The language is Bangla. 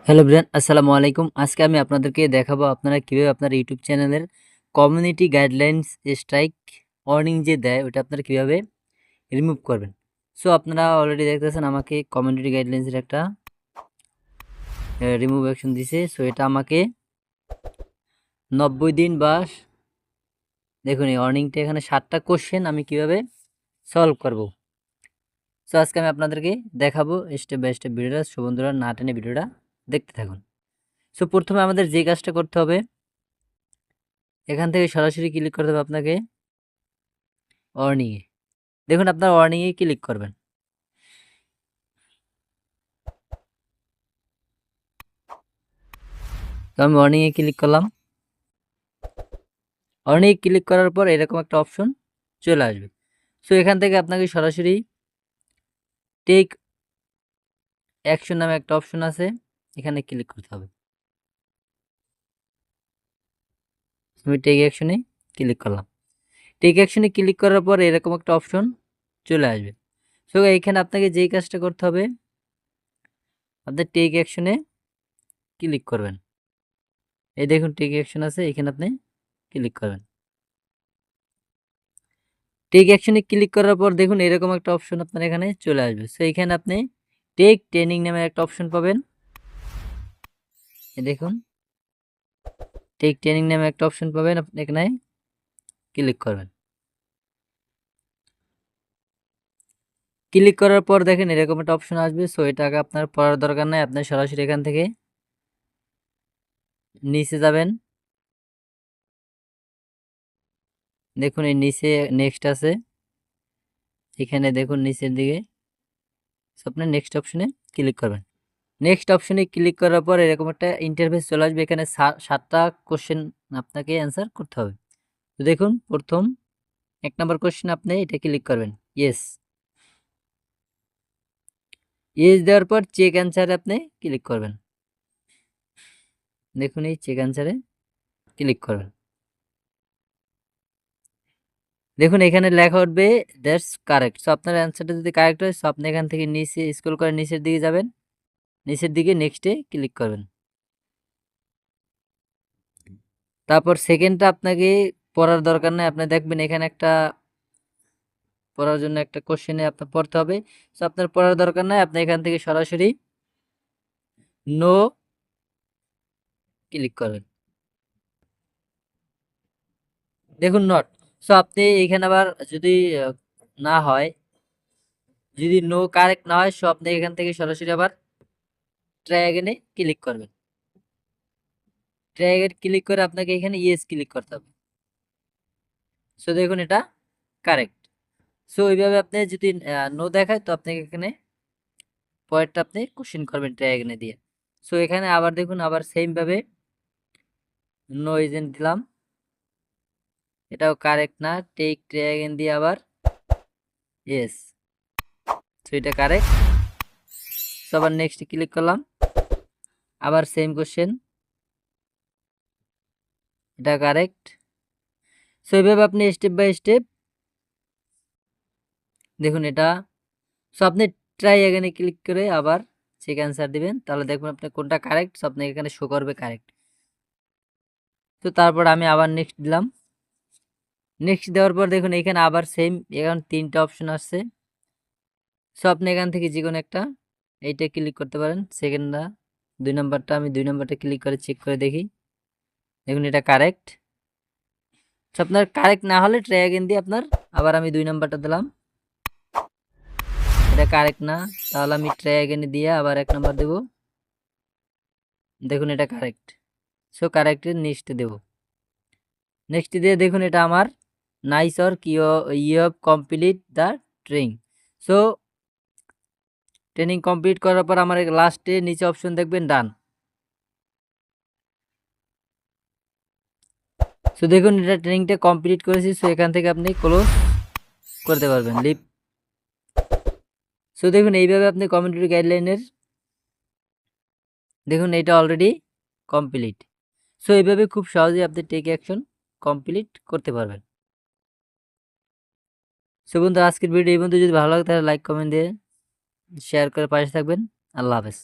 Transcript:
হ্যালো ব্রিয়ান, আসসালামু আলাইকুম। আজকে আমি আপনাদেরকে দেখাবো আপনারা কিভাবে আপনার ইউটিউব চ্যানেলের কমিউনিটি গাইডলাইনস স্ট্রাইক ওয়ার্নিং যে দেয় ওটা আপনারা কিভাবে রিমুভ করবেন। সো আপনারা অলরেডি দেখতেছেন আমাকে কমিউনিটি গাইডলাইন্সের একটা রিমুভ অ্যাকশন দিছে। সো এটা আমাকে 90 দিন বা দেখুন এই ওয়ার্নিংটা এখানে 7টা কোশ্চেন আমি কিভাবে সলভ করব। সো আজকে আমি আপনাদেরকে দেখাবো স্টেপ বাই স্টেপ ভিডিওটা। সো বন্ধুরা না টেনে ভিডিওটা দেখতে থাকুন। সো প্রথমে আমাদের যে কাজটা করতে হবে, এখান থেকে সরাসরি ক্লিক করতে হবে আপনাকে ওয়ার্নিংয়ে। দেখুন আপনার ওয়ার্নিংয়ে ক্লিক করবেন। তো আমি ওয়ার্নিংয়ে ক্লিক করলাম। ওয়ার্নিংয়ে ক্লিক করার পর এরকম একটা অপশন চলে আসবে। সো এখান থেকে আপনাকে সরাসরি টেক অ্যাকশন নামে একটা অপশন আছে, এখানে ক্লিক করতে হবে। আমি টেক অ্যাকশনে ক্লিক করলাম। টেক অ্যাকশনে ক্লিক করার পর এরকম একটা অপশন চলে আসবে। সো এইখানে আপনাকে যেই কাজটা করতে হবে, আপনি টেক অ্যাকশনে ক্লিক করবেন। এই দেখুন টেক অ্যাকশন আছে, এখানে আপনি ক্লিক করবেন। টেক অ্যাকশনে ক্লিক করার পর দেখুন এরকম একটা অপশন আপনার এখানে চলে আসবে। সো এখানে আপনি টেক ট্রেনিং নামের একটা অপশন পাবেন। দেখুন টেক ট্রেনিং নামে একটা অপশন পাবেন, আপনি এখানে ক্লিক করবেন। ক্লিক করার পর দেখেন এরকম একটা অপশন আসবে। সো এটাকে আপনার পড়ার দরকার নাই, আপনি সরাসরি এখান থেকে নিচে যাবেন। দেখুন এই নিচে নেক্সট আছে, এখানে দেখুন নিচের দিকে। সো আপনি নেক্সট অপশনে ক্লিক করবেন। নেক্সট অপশনে ক্লিক করার পর এরকম একটা ইন্টারফেস চলে আসবে। এখানে 7টা কোশ্চেন আপনাকে অ্যান্সার করতে হবে। তো দেখুন প্রথম 1 নম্বর কোশ্চেন আপনি এটা ক্লিক করবেন, ইয়েস। ইয়েস দেওয়ার পর চেক অ্যান্সারে আপনি ক্লিক করবেন। দেখুন এই চেক অ্যান্সারে ক্লিক করবেন। দেখুন এখানে লেখা উঠবে দ্যাটস কারেক্ট। সো আপনার অ্যান্সারটা যদি কারেক্ট হয়, সো আপনি এখান থেকে নিচে স্ক্রল করে নিচের দিকে যাবেন। নিচের দিকে নেক্সটে ক্লিক করবেন। তারপর সেকেন্ডটা আপনাকে পড়ার দরকার নেই, আপনি দেখবেন এখানে একটা পড়ার জন্য একটা কোশ্চেনে আপনার পড়তে হবে। সো আপনার পড়ার দরকার নাই, আপনি এখান থেকে সরাসরি নো ক্লিক করবেন। দেখুন নট। সো আপনি এখানে আবার যদি না হয়, যদি নো কারেক্ট না হয়, সো আপনি এখান থেকে সরাসরি আবার ট্রাই অ্যাগেনে ক্লিক করবেন। ট্রাই অ্যাগেন ক্লিক করে আপনাকে এখানে ইয়েস ক্লিক করতে হবে। সো দেখুন এটা কারেক্ট। সো এইভাবে আপনি যদি নো দেখায়, তো আপনাকে এখানে পরেরটা আপনি কোশ্চেন করবেন ট্রাই অ্যাগেনে দিয়ে। সো এখানে আবার দেখুন আবার সেম ভাবে নো এজেন্ট দিলাম, এটাও কারেক্ট না। টেক ট্রাই অ্যাগেন দিয়ে আবার ইয়েস। সো এটা কারেক্ট। সো আবার নেক্সট ক্লিক করলাম, আবার সেম কোশ্চেন, এটা কারেক্ট। সো এইভাবে আপনি স্টেপ বাই স্টেপ দেখুন এটা। সো আপনি ট্রাই এখানে ক্লিক করে আবার চেক অ্যান্সার দিবেন, তাহলে দেখবেন আপনি কোনটা কারেক্ট। সো আপনাকে এখানে শো করবে কারেক্ট। তো তারপর আমি আবার নেক্সট দিলাম। নেক্সট দেওয়ার পর দেখুন এখানে আবার সেম, এখন 3টা অপশন আসছে। সো আপনি এখান থেকে যে কোনো একটা এইটা ক্লিক করতে পারেন। সেকেন্ডটা 2 নম্বরটা, আমি 2 নম্বরটা ক্লিক করে চেক করে দেখি। দেখুন এটা কারেক্ট। সো আপনার কারেক্ট না হলে ট্রাই অ্যাগেন দিয়ে আপনার আবার আমি 2 নম্বরটা দিলাম, এটা কারেক্ট না, তাহলে আমি ট্রাই অ্যাগেন দিয়ে আবার 1 নম্বর দেব। দেখুন এটা কারেক্ট। সো কারেক্টের নেক্সট দেব। নেক্সট দিয়ে দেখুন এটা আমার nice or you have complete the training. So training complete করার পর আমার লাস্টে নিচে অপশন দেখবেন ডান। সো দেখুন এটা ট্রেনিংটা কমপ্লিট করেছি। সো এখান থেকে আপনি ক্লোজ করতে পারবেন, লিভ। সো দেখুন এইভাবে আপনি কমিউনিটি গাইডলাইনের দেখুন এটা অলরেডি কমপ্লিট। সো এইভাবে খুব সহজেই আপনি টেক অ্যাকশন কমপ্লিট করতে পারবেন। সো বন্ধুরা আজকের ভিডিও এই পর্যন্ত। যদি ভালো লাগে তাহলে লাইক কমেন্ট দিয়ে শেয়ার করে পাশে থাকবেন। আল্লাহ হাফেজ।